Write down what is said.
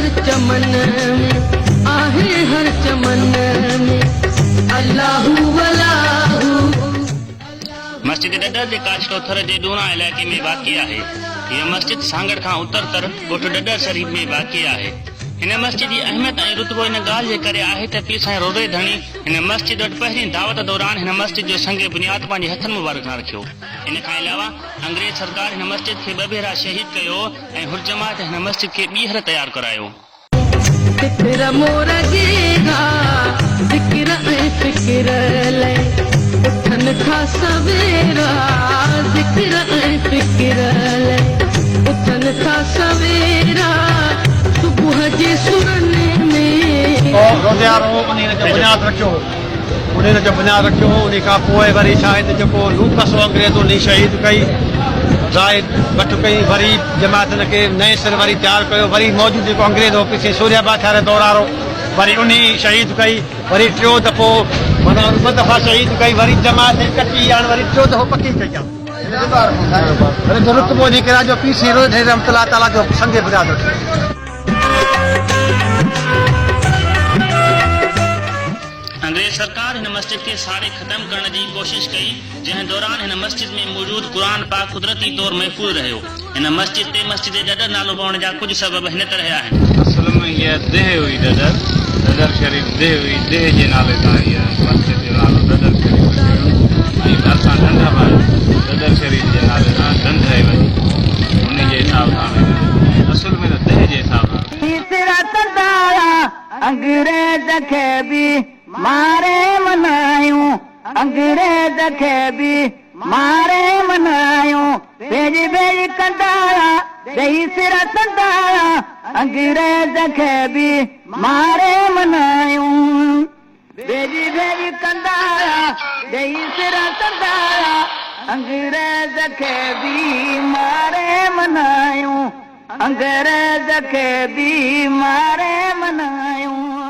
हर चमन में आहे हर चमन में अल्लाहू वलाहू। मस्जिद डडर जे काशकोथर जे ॾूणा इलाइक़े में वाक़िअ आहे। हीअ मस्जिद सांगड़ खां उतर तर ॻोठ डडर शरीफ़ में वाक़िअ आहे। हिन मस्जिद जी अहमियत ऐं रुतबो इन ॻाल्हि जे करे आहे त पीर साईं रोज़े धणी हिन मस्जिद वटि पहिरीं दावत दौरान हिन मस्जिद जो संगे बुनियाद पंहिंजे हथनि मुबारक सां रखियो। इन खां अलावा अंग्रेज सरकार हिन मस्जिद खे ॿ भेरा शहीद कयो ऐं हुर्जमात हिन मस्जिद खे ॿीहर तयारु करायो। फिक्र मोर गेगा ज़िक्र ऐं फिक्र ले उठन खां सवेरा ज़िक्र ऐं फिक्र ले उठन खां सवेरा सुबुह जे सुरने में रोज़ियारो उन जो बुनियाद रखियो उन खां पोइ वरी छा हिते जेको लूकस अंग्रेज़ उन शहीद कई ज़ाहिद वटि कई वरी जमात खे नए सिर वरी तयारु कयो वरी मौजूदु जेको अंग्रेज़ हो पीछे सूर्याबाद ठाहे दौरारो वरी उन शहीद कई वरी टियों दफ़ो माना 2 दफ़ा शहीद कई वरी जमात कटी हाणे वरी टियों दफ़ो पकी कई आहे वरी रुतबो इन करे जो पीर साईं रोज़ रहमतुल्लाह ताला जो संगे बुनियाद रखियो। अंग्रेज सरकार हिन मस्जिद खे साड़े ख़त्म करण जी कोशिश कई जंहिं दौरान हिन मस्जिद में मौजूद क़ुरान पाक कुदरती तौर महफूज़ रहियो। हिन मस्जिद ते मस्जिद डडर नालो पवण जा कुझु सबब हिन तरह आहिनि। असल में ये देह हुई डडर शरीफ देह हुई देह जे नाले सां इहा मस्जिद जो नालो डडर शरीफ ऐं भरिसां ढंढ डडर शरीफ जे नाले सां ढंढ आहे वई उन जे हिसाब सां असल में देह जे हिसाब सां अंग्रेज खे बि मारे मनायूं अंग्रेज खे बि मारे मनायूं बेजी बेजी कंदाया ॾेई सिर संदाया अंग्रेज खे बि मारे मनायूं बेजी बेजी कंदाया ॾेई सिर संदाया अंग्रेज खे बि मारे मनायूं अंग्रेज खे बि मारे मनायूं।